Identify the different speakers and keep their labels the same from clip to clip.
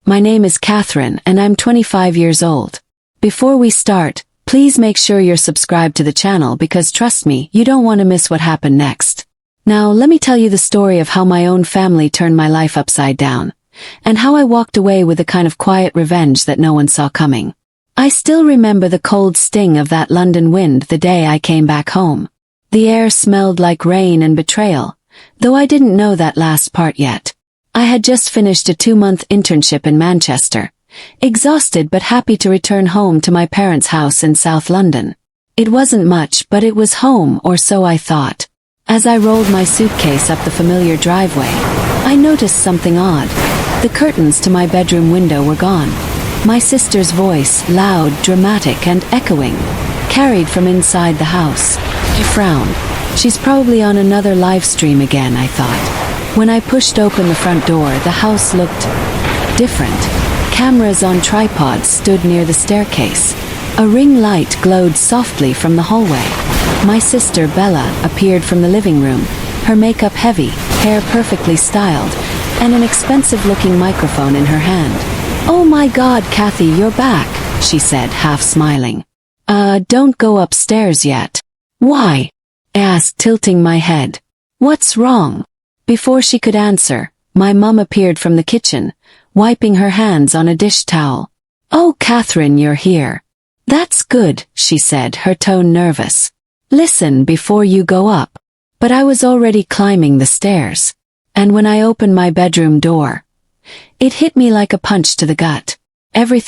Speaker 1: My name is Kathryn and I'm 25 years old. Before we start, please make sure you're subscribed to the channel because trust me, you don't want to miss what happened next. Now let me tell you the story of how my own family turned my life upside down, and how I walked away with a kind of quiet revenge that no one saw coming. I still remember the cold sting of that London wind the day I came back home. The air smelled like rain and betrayal, though I didn't know that last part yet. I had just finished a 2-month internship in Manchester, exhausted but happy to return home to my parents' house in South London. It wasn't much, but it was home, or so I thought. As I rolled my suitcase up the familiar driveway, I noticed something odd. The curtains to my bedroom window were gone. My sister's voice, loud, dramatic, and echoing, carried from inside the house. I frowned. She's probably on another live stream again, I thought. When I pushed open the front door, the house looked different. Cameras on tripods stood near the staircase. A ring light glowed softly from the hallway. My sister, Bella, appeared from the living room, her makeup heavy, hair perfectly styled, and an expensive-looking microphone in her hand. "Oh my God, Kathy, you're back," she said, half smiling. Don't go upstairs yet." "Why?" I asked, tilting my head. "What's wrong?" Before she could answer, my mum appeared from the kitchen, wiping her hands on a dish towel. "Oh, Kathryn, you're here. That's good," she said, her tone nervous. "Listen before you go up." But I was already climbing the stairs. And when I opened my bedroom door, it hit me like a punch to the gut. Every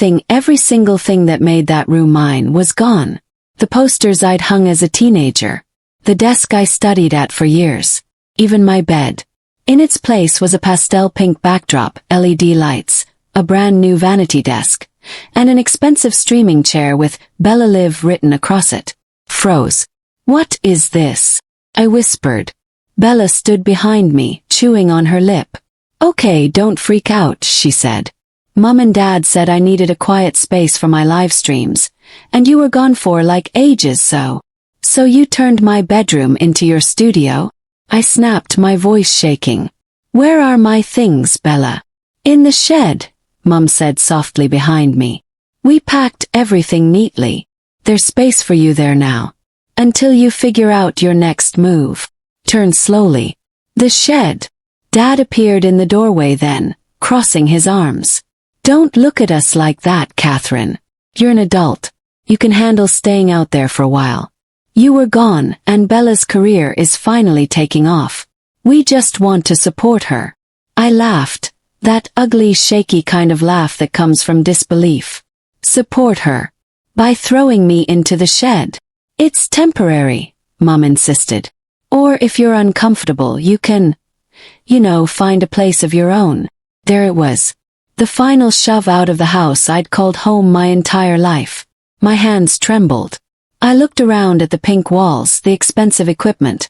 Speaker 1: single thing that made that room mine was gone. The posters I'd hung as a teenager. The desk I studied at for years. Even my bed. In its place was a pastel pink backdrop, LED lights, a brand new vanity desk, and an expensive streaming chair with "Bella Live" written across it. Froze. "What is this?" I whispered. Bella stood behind me, chewing on her lip. "Okay, don't freak out," she said. "Mum and Dad said I needed a quiet space for my live streams, and you were gone for like ages, so you turned my bedroom into your studio?" I snapped, my voice shaking. "Where are my things, Bella?" "In the shed," Mum said softly behind me. "We packed everything neatly. There's space for you there now. Until you figure out your next move. Turn slowly." "The shed." Dad appeared in the doorway then, crossing his arms. "Don't look at us like that, Kathryn. You're an adult. You can handle staying out there for a while. You were gone, and Bella's career is finally taking off. We just want to support her." I laughed, that ugly, shaky kind of laugh that comes from disbelief. "Support her? By throwing me into the shed?" "It's temporary," Mum insisted. "Or if you're uncomfortable, you can, find a place of your own." There it was. The final shove out of the house I'd called home my entire life. My hands trembled. I looked around at the pink walls, the expensive equipment,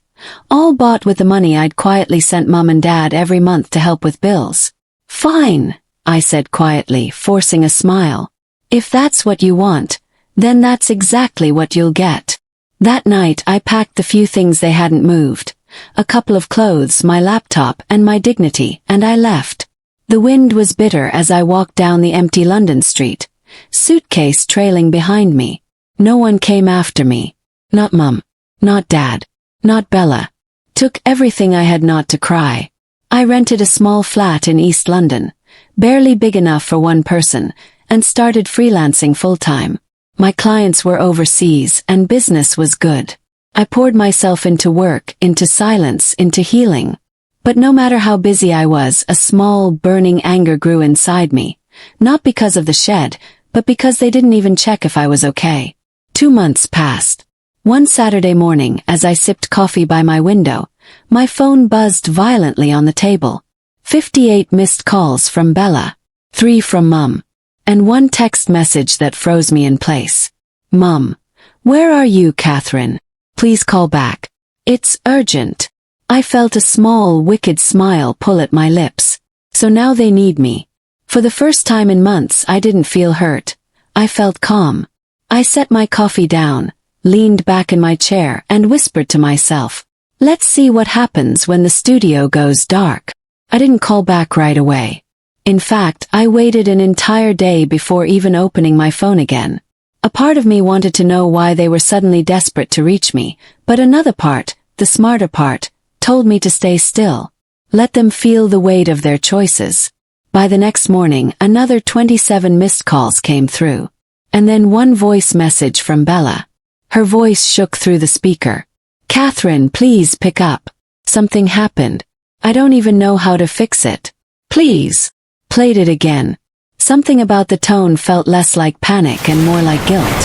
Speaker 1: all bought with the money I'd quietly sent Mum and Dad every month to help with bills. "Fine," I said quietly, forcing a smile. "If that's what you want, then that's exactly what you'll get." That night I packed the few things they hadn't moved, a couple of clothes, my laptop, and my dignity, and I left. The wind was bitter as I walked down the empty London street, suitcase trailing behind me. No one came after me. Not Mum. Not Dad. Not Bella. Took everything I had not to cry. I rented a small flat in East London, barely big enough for one person, and started freelancing full-time. My clients were overseas, and business was good. I poured myself into work, into silence, into healing. But no matter how busy I was, a small, burning anger grew inside me. Not because of the shed, but because they didn't even check if I was okay. 2 months passed. One Saturday morning, as I sipped coffee by my window, my phone buzzed violently on the table. 58 missed calls from Bella, 3 from Mum, and 1 text message that froze me in place. "Mum, where are you, Kathryn? Please call back. It's urgent." I felt a small, wicked smile pull at my lips. So now they need me. For the first time in months, I didn't feel hurt. I felt calm. I set my coffee down, leaned back in my chair, and whispered to myself, "Let's see what happens when the studio goes dark." I didn't call back right away. In fact, I waited an entire day before even opening my phone again. A part of me wanted to know why they were suddenly desperate to reach me, but another part, the smarter part, told me to stay still. Let them feel the weight of their choices. By the next morning, another 27 missed calls came through. And then one voice message from Bella. Her voice shook through the speaker. "Kathryn, please pick up. Something happened. I don't even know how to fix it. Please." Played it again. Something about the tone felt less like panic and more like guilt.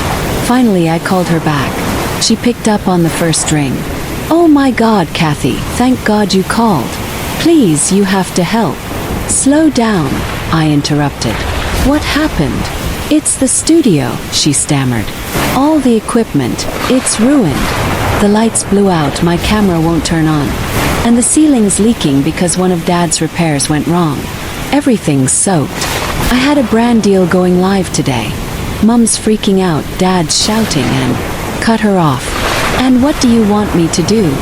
Speaker 1: Finally, I called her back. She picked up on the first ring. "Oh my God, Kathy, thank God you called. Please, you have to help." "Slow down," I interrupted. "What happened?" "It's the studio," she stammered. "All the equipment, it's ruined. The lights blew out, my camera won't turn on. And the ceiling's leaking because one of Dad's repairs went wrong. Everything's soaked. I had a brand deal going live today. Mum's freaking out, Dad's shouting and..." Cut her off. "And what do you want me to do?"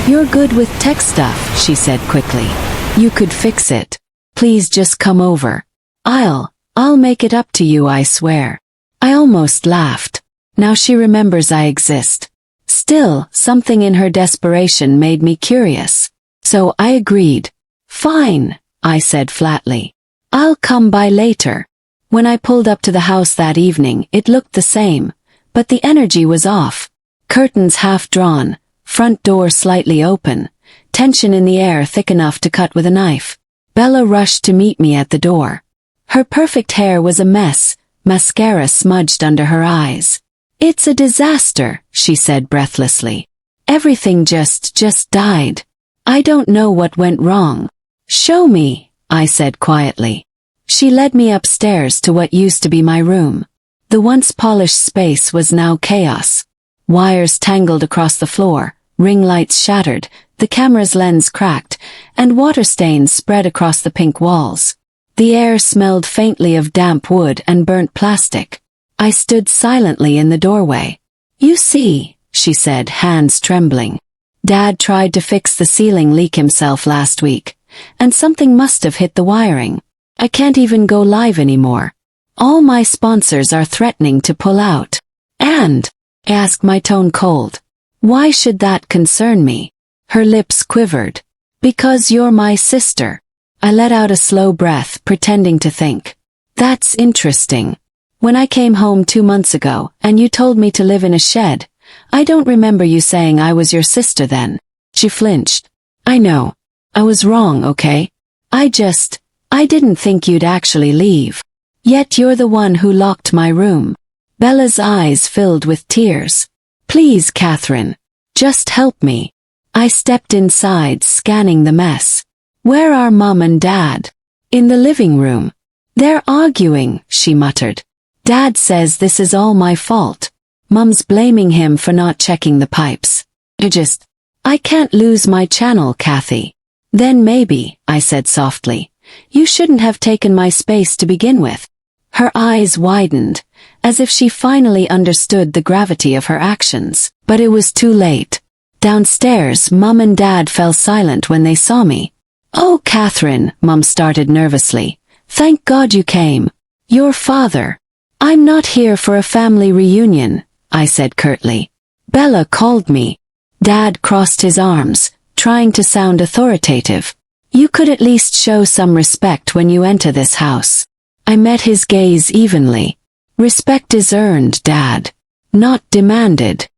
Speaker 1: "You're good with tech stuff," she said quickly. "You could fix it. Please just come over. I'll make it up to you, I swear." I almost laughed. Now she remembers I exist. Still, something in her desperation made me curious. So I agreed. "Fine," I said flatly. "I'll come by later." When I pulled up to the house that evening, it looked the same, but the energy was off. Curtains half drawn, front door slightly open, tension in the air thick enough to cut with a knife. Bella rushed to meet me at the door. Her perfect hair was a mess, mascara smudged under her eyes. "It's a disaster," she said breathlessly. "Everything just died. I don't know what went wrong." "Show me," I said quietly. She led me upstairs to what used to be my room. The once polished space was now chaos. Wires tangled across the floor, ring lights shattered, the camera's lens cracked, and water stains spread across the pink walls. The air smelled faintly of damp wood and burnt plastic. I stood silently in the doorway. "You see," she said, hands trembling. "Dad tried to fix the ceiling leak himself last week, and something must have hit the wiring. I can't even go live anymore. All my sponsors are threatening to pull out." "And?" I asked, my tone cold. "Why should that concern me?" Her lips quivered. "Because you're my sister." I let out a slow breath, pretending to think. "That's interesting. When I came home 2 months ago, and you told me to live in a shed, I don't remember you saying I was your sister then." She flinched. "I know. I was wrong, okay? I didn't think you'd actually leave. Yet you're the one who locked my room." Bella's eyes filled with tears. "Please, Kathryn. Just help me." I stepped inside, scanning the mess. "Where are Mum and Dad?" "In the living room." "They're arguing," she muttered. "Dad says this is all my fault. Mum's blaming him for not checking the pipes. I can't lose my channel, Kathy." "Then maybe," I said softly, "you shouldn't have taken my space to begin with." Her eyes widened, as if she finally understood the gravity of her actions. But it was too late. Downstairs, Mum and Dad fell silent when they saw me. "Oh, Kathryn," Mum started nervously. "Thank God you came. Your father." "I'm not here for a family reunion," I said curtly. "Bella called me." Dad crossed his arms, trying to sound authoritative. "You could at least show some respect when you enter this house." I met his gaze evenly. "Respect is earned, Dad, not demanded."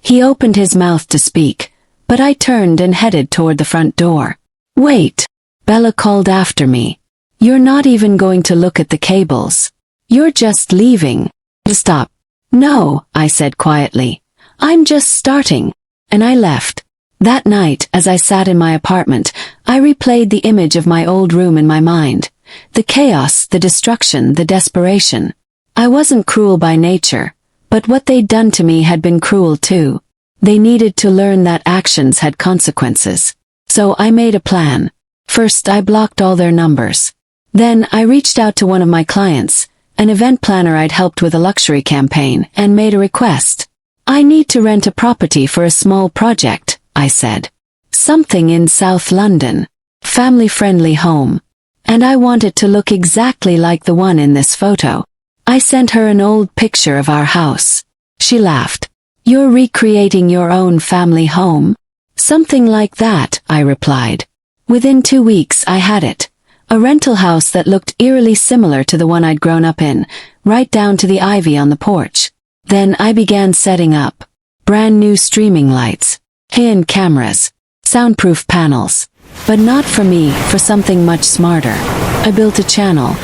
Speaker 1: He opened his mouth to speak, but I turned and headed toward the front door. "Wait," Bella called after me. "You're not even going to look at the cables. You're just leaving." "Stop." "No," I said quietly. "I'm just starting." And I left. That night, as I sat in my apartment, I replayed the image of my old room in my mind. The chaos, the destruction, the desperation. I wasn't cruel by nature, but what they'd done to me had been cruel too. They needed to learn that actions had consequences. So I made a plan. First, I blocked all their numbers. Then I reached out to one of my clients, an event planner I'd helped with a luxury campaign, and made a request. "I need to rent a property for a small project," I said. "Something in South London. Family-friendly home." And I want it to look exactly like the one in this photo. I sent her an old picture of our house. She laughed. You're recreating your own family home? Something like that, I replied. Within 2 weeks I had it. A rental house that looked eerily similar to the one I'd grown up in, right down to the ivy on the porch. Then I began setting up. Brand new streaming lights, hidden cameras, soundproof panels. But not for me, for something much smarter. I built a channel.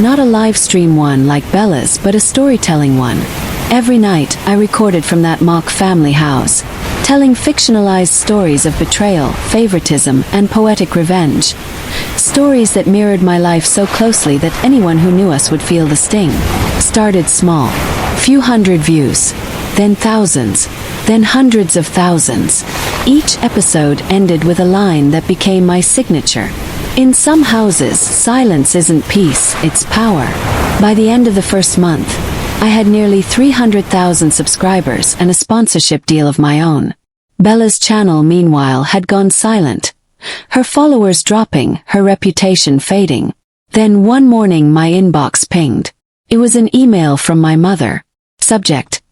Speaker 1: Not a live stream one like Bella's, but a storytelling one. Every night, I recorded from that mock family house, telling fictionalized stories of betrayal, favoritism, and poetic revenge. Stories that mirrored my life so closely that anyone who knew us would feel the sting. Started small. Few hundred views. Then thousands. Then hundreds of thousands. Each episode ended with a line that became my signature. In some houses, silence isn't peace, it's power. By the end of the first month, I had nearly 300,000 subscribers and a sponsorship deal of my own. Bella's channel, meanwhile, had gone silent. Her followers dropping, her reputation fading. Then one morning my inbox pinged. It was an email from my mother. Subject: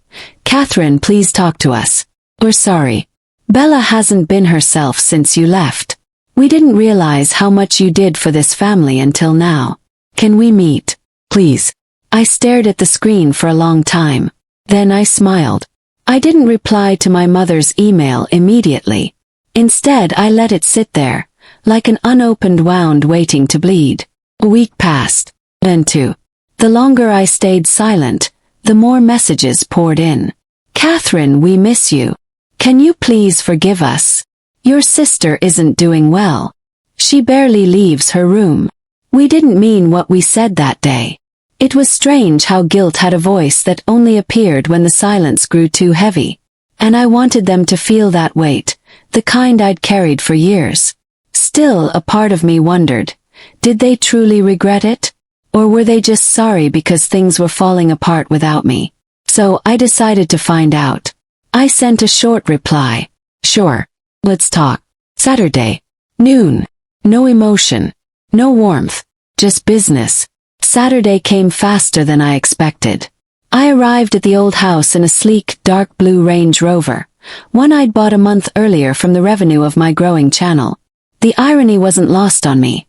Speaker 1: Kathryn, please talk to us. We're sorry. Bella hasn't been herself since you left. We didn't realize how much you did for this family until now. Can we meet, please? I stared at the screen for a long time. Then I smiled. I didn't reply to my mother's email immediately. Instead, I let it sit there, like an unopened wound waiting to bleed. A week passed, then two. The longer I stayed silent, the more messages poured in. Kathryn, we miss you. Can you please forgive us? Your sister isn't doing well. She barely leaves her room. We didn't mean what we said that day. It was strange how guilt had a voice that only appeared when the silence grew too heavy. And I wanted them to feel that weight, the kind I'd carried for years. Still, a part of me wondered, did they truly regret it? Or were they just sorry because things were falling apart without me? So I decided to find out. I sent a short reply. Sure. Let's talk. Saturday. Noon. No emotion. No warmth. Just business. Saturday came faster than I expected. I arrived at the old house in a sleek, dark blue Range Rover, one I'd bought a month earlier from the revenue of my growing channel. The irony wasn't lost on me.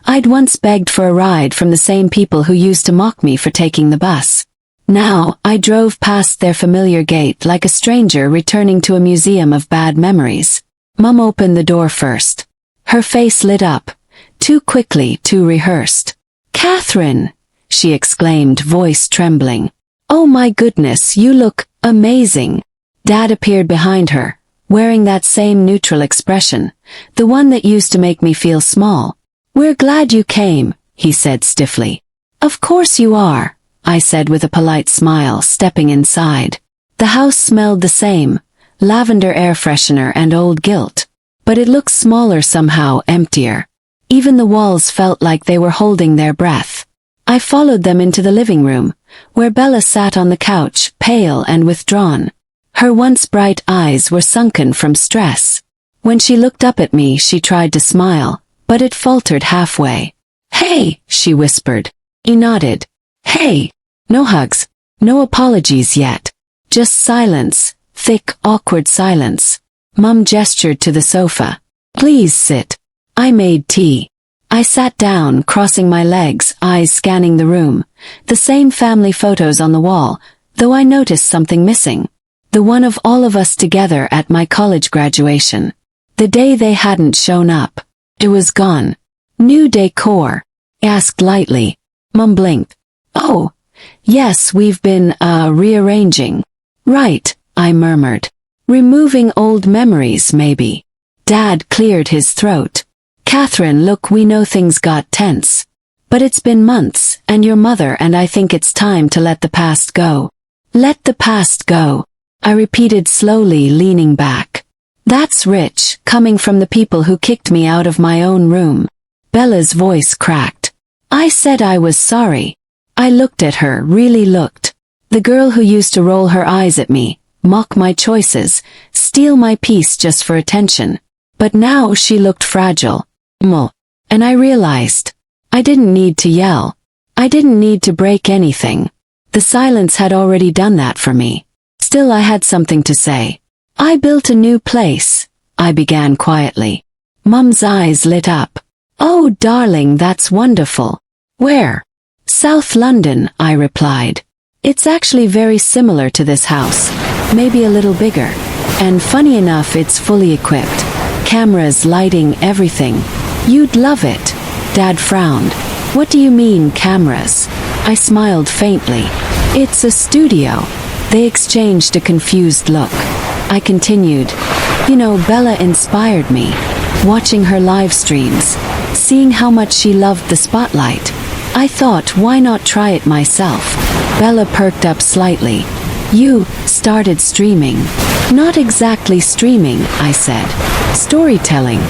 Speaker 1: I'd once begged for a ride from the same people who used to mock me for taking the bus. Now, I drove past their familiar gate like a stranger returning to a museum of bad memories. Mum opened the door first. Her face lit up. Too quickly, too rehearsed. Kathryn, she exclaimed, voice trembling. Oh my goodness, you look amazing. Dad appeared behind her, wearing that same neutral expression, the one that used to make me feel small. We're glad you came, he said stiffly. Of course you are, I said with a polite smile, stepping inside. The house smelled the same, lavender air freshener and old guilt. But it looked smaller somehow, emptier. Even the walls felt like they were holding their breath. I followed them into the living room, where Bella sat on the couch, pale and withdrawn. Her once bright eyes were sunken from stress. When she looked up at me, she tried to smile, but it faltered halfway. Hey, she whispered. He nodded. Hey. No hugs. No apologies yet. Just silence. Thick, awkward silence. Mum gestured to the sofa. Please sit. I made tea. I sat down, crossing my legs, eyes scanning the room. The same family photos on the wall, though I noticed something missing. The one of all of us together at my college graduation. The day they hadn't shown up. It was gone. New decor. I asked lightly. Mum blinked. Oh, yes, we've been, rearranging. Right, I murmured. Removing old memories, maybe. Dad cleared his throat. Kathryn, look, we know things got tense. But it's been months, and your mother and I think it's time to let the past go. Let the past go, I repeated slowly, leaning back. That's rich, coming from the people who kicked me out of my own room. Bella's voice cracked. I said I was sorry. I looked at her, really looked. The girl who used to roll her eyes at me, mock my choices, steal my peace just for attention. But now she looked fragile. And I realized, I didn't need to yell. I didn't need to break anything. The silence had already done that for me. Still, I had something to say. I built a new place, I began quietly. Mum's eyes lit up. Oh, darling, that's wonderful. Where? South London, I replied. It's actually very similar to this house, maybe a little bigger. And funny enough, it's fully equipped. Cameras, lighting, everything. You'd love it. Dad frowned. What do you mean, cameras? I smiled faintly. It's a studio. They exchanged a confused look. I continued. You know, Bella inspired me. Watching her live streams, seeing how much she loved the spotlight. I thought, why not try it myself? Bella perked up slightly. You started streaming. Not exactly streaming, I said. Storytelling.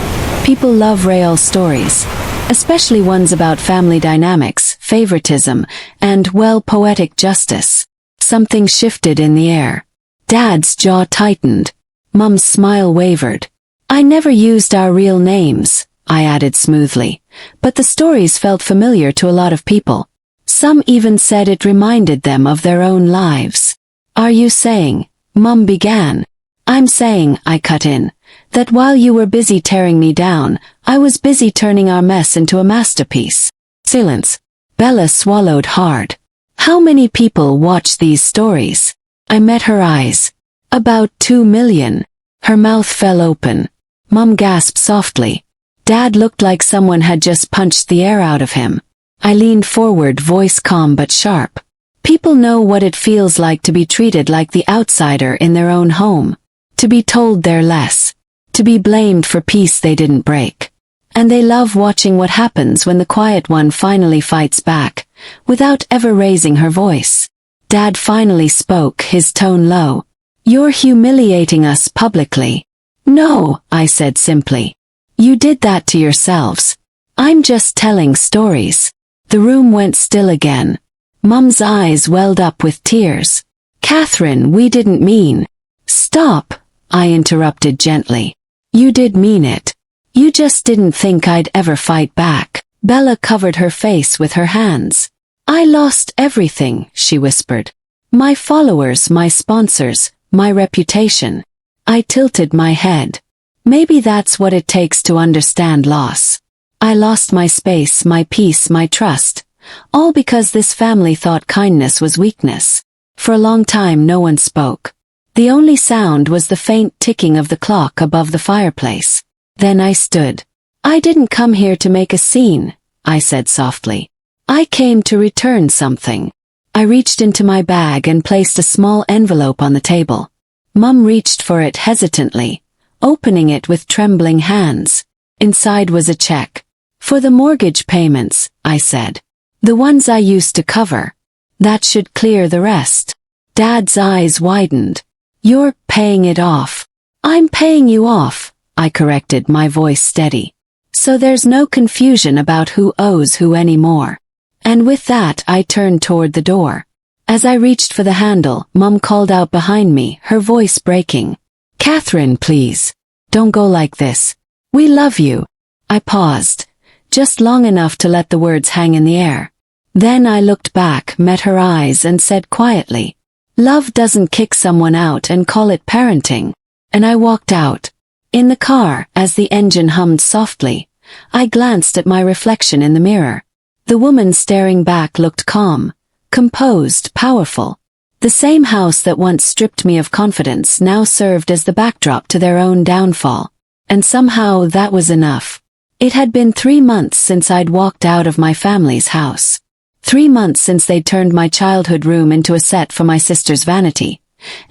Speaker 1: People love real stories, especially ones about family dynamics, favoritism, and, well, poetic justice. Something shifted in the air. Dad's jaw tightened. Mum's smile wavered. I never used our real names, I added smoothly, but the stories felt familiar to a lot of people. Some even said it reminded them of their own lives. Are you saying, Mum began. I'm saying, I cut in, that while you were busy tearing me down, I was busy turning our mess into a masterpiece. Silence. Bella swallowed hard. How many people watch these stories? I met her eyes. About 2 million. Her mouth fell open. Mum gasped softly. Dad looked like someone had just punched the air out of him. I leaned forward, voice calm but sharp. People know what it feels like to be treated like the outsider in their own home. To be told they're less. To be blamed for peace they didn't break. And they love watching what happens when the quiet one finally fights back, without ever raising her voice. Dad finally spoke, his tone low. You're humiliating us publicly. No, I said simply. You did that to yourselves. I'm just telling stories. The room went still again. Mum's eyes welled up with tears. Kathryn, we didn't mean. Stop, I interrupted gently. You did mean it. You just didn't think I'd ever fight back. Bella covered her face with her hands. I lost everything, she whispered. My followers, my sponsors, my reputation. I tilted my head. Maybe that's what it takes to understand loss. I lost my space, my peace, my trust. All because this family thought kindness was weakness. For a long time no one spoke. The only sound was the faint ticking of the clock above the fireplace. Then I stood. I didn't come here to make a scene, I said softly. I came to return something. I reached into my bag and placed a small envelope on the table. Mum reached for it hesitantly, opening it with trembling hands. Inside was a check. For the mortgage payments, I said. The ones I used to cover. That should clear the rest. Dad's eyes widened. You're paying it off. I'm paying you off, I corrected, my voice steady. So there's no confusion about who owes who anymore. And with that I turned toward the door. As I reached for the handle, Mum called out behind me, her voice breaking. Kathryn, please. Don't go like this. We love you. I paused, just long enough to let the words hang in the air. Then I looked back, met her eyes, and said quietly, love doesn't kick someone out and call it parenting. And I walked out. In the car, as the engine hummed softly, I glanced at my reflection in the mirror. The woman staring back looked calm, composed, powerful. The same house that once stripped me of confidence now served as the backdrop to their own downfall. And somehow that was enough. It had been 3 months since I'd walked out of my family's house. 3 months since they'd turned my childhood room into a set for my sister's vanity.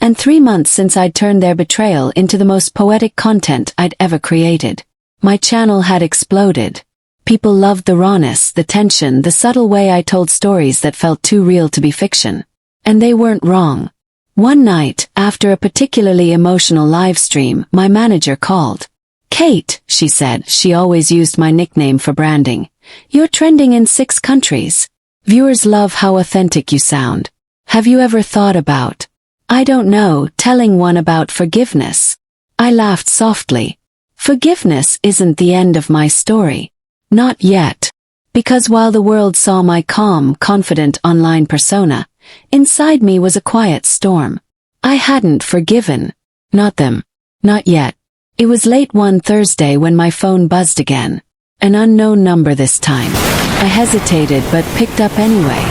Speaker 1: And 3 months since I'd turned their betrayal into the most poetic content I'd ever created. My channel had exploded. People loved the rawness, the tension, the subtle way I told stories that felt too real to be fiction. And they weren't wrong. One night, after a particularly emotional live stream, my manager called. Kate, she said, she always used my nickname for branding. You're trending in 6 countries. Viewers love how authentic you sound. Have you ever thought about, I don't know, telling one about forgiveness? I laughed softly. Forgiveness isn't the end of my story. Not yet. Because while the world saw my calm, confident online persona, inside me was a quiet storm. I hadn't forgiven. Not them. Not yet. It was late one Thursday when my phone buzzed again. An unknown number this time. I hesitated but picked up anyway.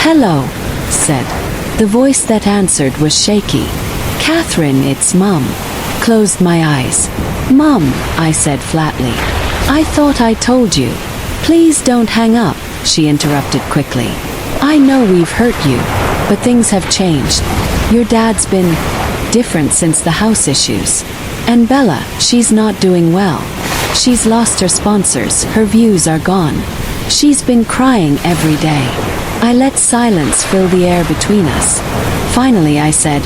Speaker 1: "Hello," said. The voice that answered was shaky. "Kathryn, it's Mum." Closed my eyes. "Mum," I said flatly. "I thought I told you." "Please don't hang up," she interrupted quickly. "I know we've hurt you, but things have changed. Your dad's been different since the house issues. And Bella, she's not doing well. She's lost her sponsors, her views are gone. She's been crying every day." I let silence fill the air between us. Finally I said,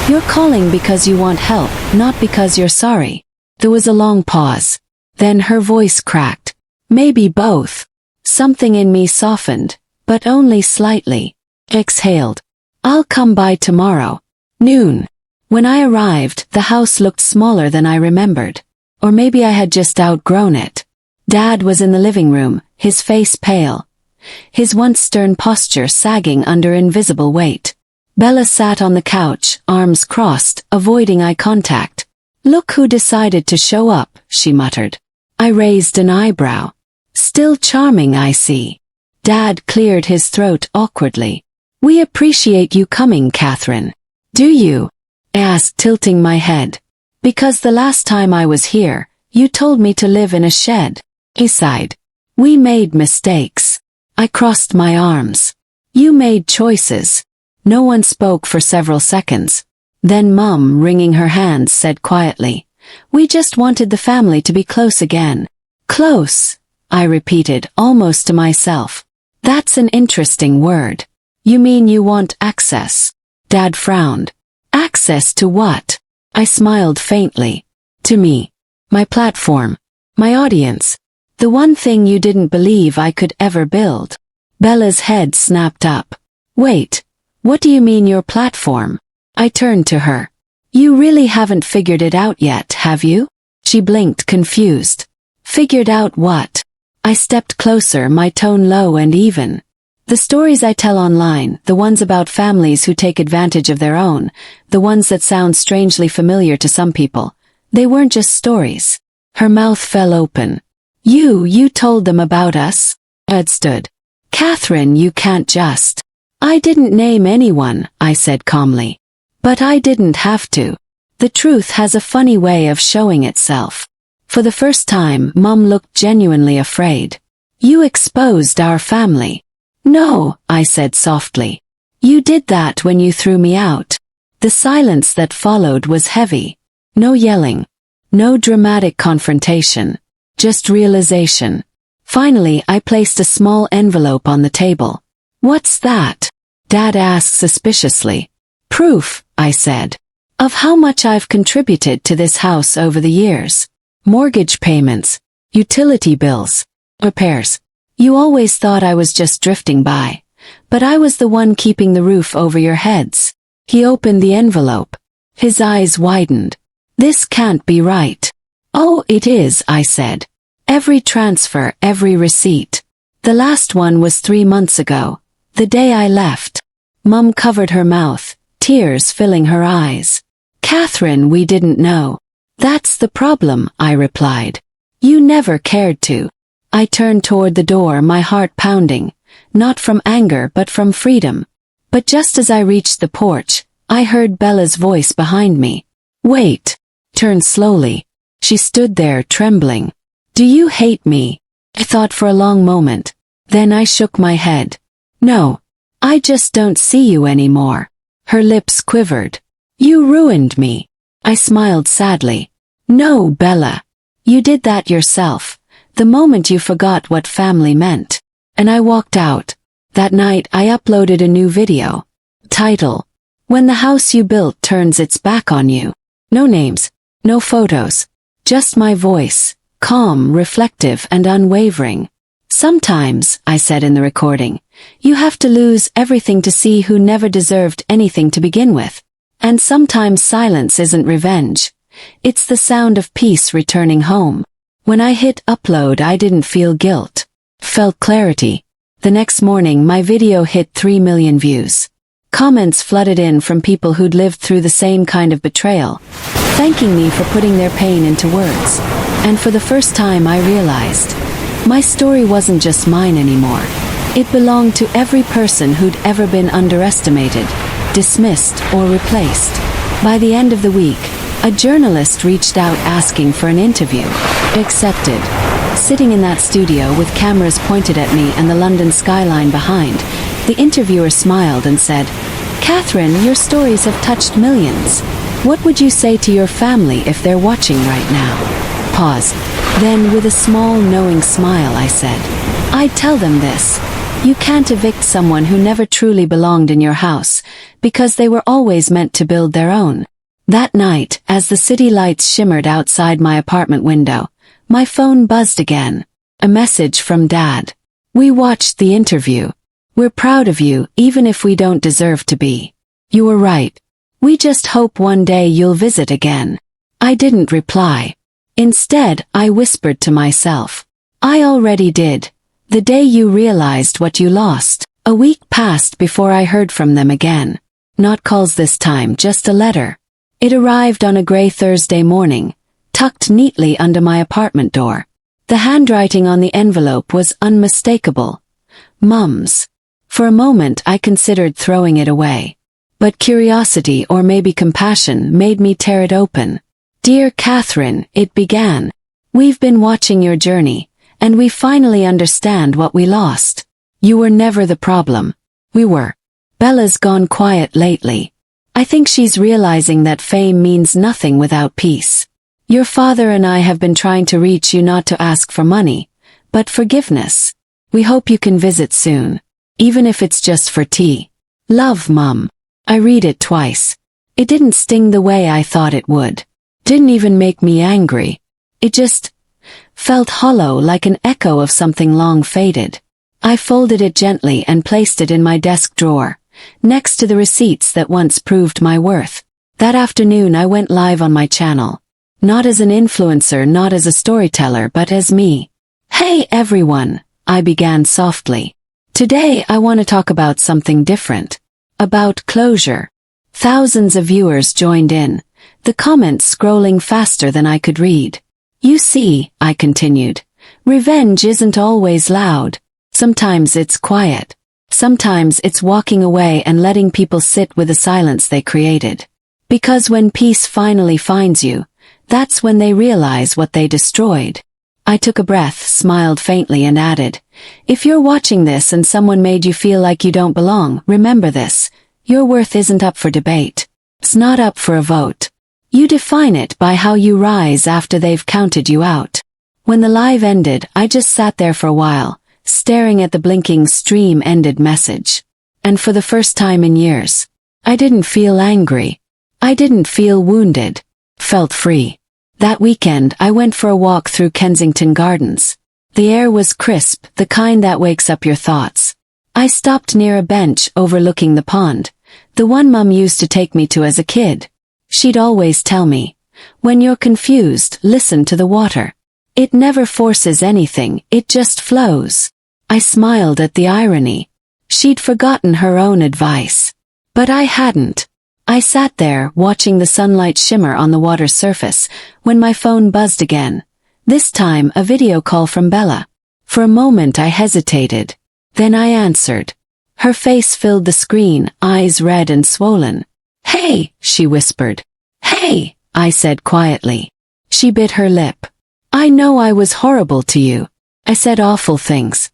Speaker 1: "You're calling because you want help, not because you're sorry." There was a long pause. Then her voice cracked. "Maybe both." Something in me softened, but only slightly. Exhaled. "I'll come by tomorrow. Noon." When I arrived, the house looked smaller than I remembered. Or maybe I had just outgrown it. Dad was in the living room, his face pale, his once stern posture sagging under invisible weight. Bella sat on the couch, arms crossed, avoiding eye contact. "Look who decided to show up," she muttered. I raised an eyebrow. "Still charming, I see." Dad cleared his throat awkwardly. "We appreciate you coming, Kathryn." "Do you?" I asked, tilting my head. "Because the last time I was here, you told me to live in a shed." He sighed. "We made mistakes." I crossed my arms. "You made choices." No one spoke for several seconds. Then Mum, wringing her hands, said quietly, "We just wanted the family to be close again." "Close," I repeated, almost to myself. "That's an interesting word. You mean you want access?" Dad frowned. "Access to what?" I smiled faintly. "To me. My platform. My audience. The one thing you didn't believe I could ever build." Bella's head snapped up. "Wait, what do you mean your platform?" I turned to her. "You really haven't figured it out yet, have you?" She blinked, confused. "Figured out what?" I stepped closer, my tone low and even. "The stories I tell online, the ones about families who take advantage of their own, the ones that sound strangely familiar to some people, they weren't just stories." Her mouth fell open. You told them about us?" Ed stood. "Kathryn, you can't just." "I didn't name anyone," I said calmly. "But I didn't have to. The truth has a funny way of showing itself." For the first time, Mum looked genuinely afraid. "You exposed our family." "No," I said softly. "You did that when you threw me out." The silence that followed was heavy. No yelling. No dramatic confrontation. Just realization. Finally, I placed a small envelope on the table. "What's that?" Dad asked suspiciously. "Proof," I said, "of how much I've contributed to this house over the years. Mortgage payments, utility bills, repairs. You always thought I was just drifting by, but I was the one keeping the roof over your heads." He opened the envelope. His eyes widened. "This can't be right." "Oh, it is," I said. "Every transfer, every receipt. The last one was 3 months ago, the day I left." Mum covered her mouth, tears filling her eyes. "Kathryn, we didn't know." "That's the problem," I replied. "You never cared to." I turned toward the door, my heart pounding, not from anger but from freedom. But just as I reached the porch, I heard Bella's voice behind me. "Wait." Turned slowly. She stood there, trembling. "Do you hate me?" I thought for a long moment. Then I shook my head. "No. I just don't see you anymore." Her lips quivered. "You ruined me." I smiled sadly. "No, Bella. You did that yourself, the moment you forgot what family meant." And I walked out. That night I uploaded a new video. Title: "When the house you built turns its back on you." No names, no photos, just my voice, calm, reflective, and unwavering. "Sometimes," I said in the recording, "you have to lose everything to see who never deserved anything to begin with. And sometimes silence isn't revenge. It's the sound of peace returning home." When I hit upload, I didn't feel guilt. felt clarity. The next morning my video hit 3 million views. Comments flooded in from people who'd lived through the same kind of betrayal, thanking me for putting their pain into words. And for the first time I realized, my story wasn't just mine anymore. It belonged to every person who'd ever been underestimated, dismissed, or replaced. By the end of the week, a journalist reached out asking for an interview. Accepted. Sitting in that studio with cameras pointed at me and the London skyline behind, the interviewer smiled and said, "Kathryn, your stories have touched millions. What would you say to your family if they're watching right now?" Pause. Then, with a small, knowing smile, I said, "I'd tell them this. You can't evict someone who never truly belonged in your house, because they were always meant to build their own." That night, as the city lights shimmered outside my apartment window, my phone buzzed again. A message from Dad. "We watched the interview. We're proud of you, even if we don't deserve to be. You were right. We just hope one day you'll visit again." I didn't reply. Instead, I whispered to myself, "I already did. The day you realized what you lost." A week passed before I heard from them again. Not calls this time, just a letter. It arrived on a gray Thursday morning, tucked neatly under my apartment door. The handwriting on the envelope was unmistakable. Mum's. For a moment I considered throwing it away. But curiosity, or maybe compassion, made me tear it open. "Dear Kathryn," it began. "We've been watching your journey, and we finally understand what we lost. You were never the problem. We were. Bella's gone quiet lately. I think she's realizing that fame means nothing without peace. Your father and I have been trying to reach you, not to ask for money, but forgiveness. We hope you can visit soon, even if it's just for tea. Love, Mum." I read it twice. It didn't sting the way I thought it would. Didn't even make me angry. It just felt hollow, like an echo of something long faded. I folded it gently and placed it in my desk drawer, next to the receipts that once proved my worth. That afternoon I went live on my channel. Not as an influencer, not as a storyteller, but as me. "Hey everyone," I began softly. "Today I want to talk about something different. About closure." Thousands of viewers joined in, the comments scrolling faster than I could read. "You see," I continued, "revenge isn't always loud. Sometimes it's quiet. Sometimes it's walking away and letting people sit with the silence they created. Because when peace finally finds you, that's when they realize what they destroyed." I took a breath, smiled faintly, and added, "If you're watching this and someone made you feel like you don't belong, remember this. Your worth isn't up for debate. It's not up for a vote. You define it by how you rise after they've counted you out." When the live ended, I just sat there for a while, staring at the blinking stream-ended message. And for the first time in years, I didn't feel angry. I didn't feel wounded. Felt free. That weekend I went for a walk through Kensington Gardens. The air was crisp, the kind that wakes up your thoughts. I stopped near a bench overlooking the pond, the one Mum used to take me to as a kid. She'd always tell me, "When you're confused, listen to the water. It never forces anything, it just flows." I smiled at the irony. She'd forgotten her own advice. But I hadn't. I sat there, watching the sunlight shimmer on the water's surface, when my phone buzzed again. This time a video call from Bella. For a moment I hesitated. Then I answered. Her face filled the screen, eyes red and swollen. "Hey," she whispered. "Hey," I said quietly. She bit her lip. "I know I was horrible to you. I said awful things.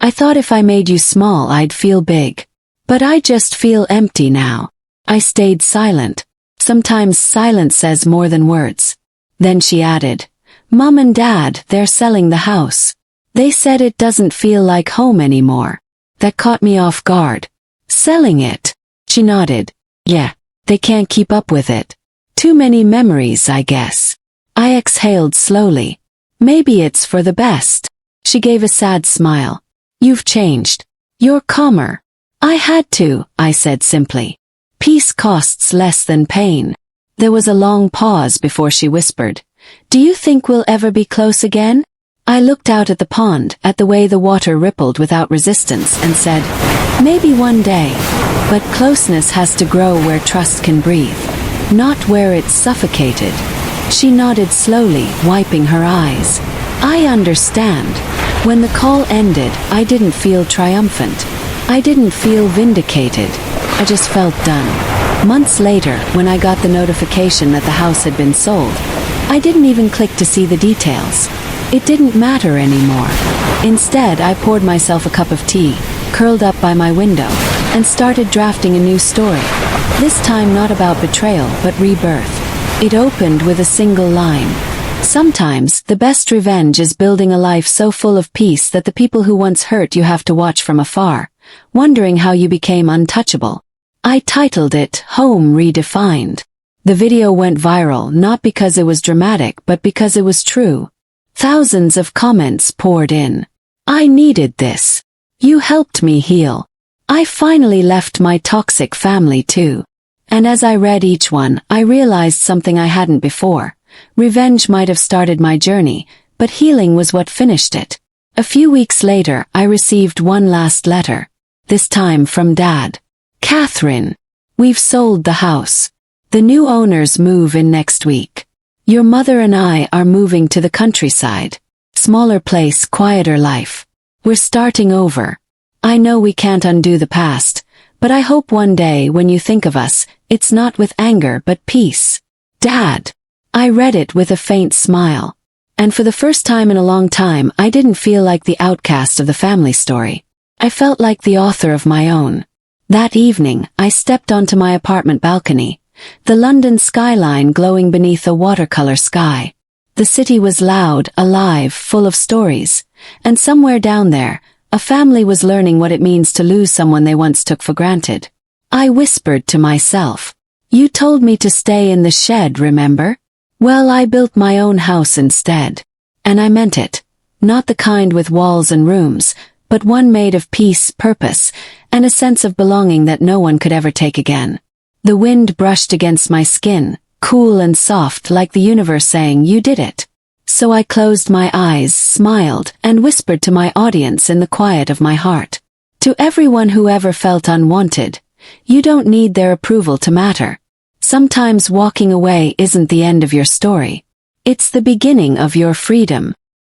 Speaker 1: I thought if I made you small I'd feel big. But I just feel empty now." I stayed silent. Sometimes silence says more than words. Then she added, "Mum and Dad, they're selling the house. They said it doesn't feel like home anymore." That caught me off guard. "Selling it?" She nodded. "Yeah, they can't keep up with it. Too many memories, I guess." I exhaled slowly. "Maybe it's for the best." She gave a sad smile. "You've changed. You're calmer." "I had to," I said simply. "Peace costs less than pain." There was a long pause before she whispered, "Do you think we'll ever be close again?" I looked out at the pond, at the way the water rippled without resistance, and said, maybe one day. But closeness has to grow where trust can breathe, not where it's suffocated. She nodded slowly, wiping her eyes. I understand. When the call ended, I didn't feel triumphant. I didn't feel vindicated. I just felt done. Months later, when I got the notification that the house had been sold, I didn't even click to see the details. It didn't matter anymore. Instead, I poured myself a cup of tea, curled up by my window, and started drafting a new story. This time not about betrayal, but rebirth. It opened with a single line. Sometimes, the best revenge is building a life so full of peace that the people who once hurt you have to watch from afar, wondering how you became untouchable. I titled it, Home Redefined. The video went viral not because it was dramatic but because it was true. Thousands of comments poured in. I needed this. You helped me heal. I finally left my toxic family too. And as I read each one, I realized something I hadn't before. Revenge might have started my journey, but healing was what finished it. A few weeks later, I received one last letter. This time from Dad. Kathryn, we've sold the house. The new owners move in next week. Your mother and I are moving to the countryside. Smaller place, quieter life. We're starting over. I know we can't undo the past, but I hope one day when you think of us, it's not with anger but peace. Dad. I read it with a faint smile. And for the first time in a long time, I didn't feel like the outcast of the family story. I felt like the author of my own. That evening, I stepped onto my apartment balcony, the London skyline glowing beneath a watercolor sky. The city was loud, alive, full of stories, and somewhere down there, a family was learning what it means to lose someone they once took for granted. I whispered to myself, you told me to stay in the shed, remember? Well, I built my own house instead. And I meant it. Not the kind with walls and rooms, but one made of peace, purpose, and a sense of belonging that no one could ever take again. The wind brushed against my skin, cool and soft like the universe saying, you did it. So I closed my eyes, smiled, and whispered to my audience in the quiet of my heart. To everyone who ever felt unwanted, you don't need their approval to matter. Sometimes walking away isn't the end of your story. It's the beginning of your freedom.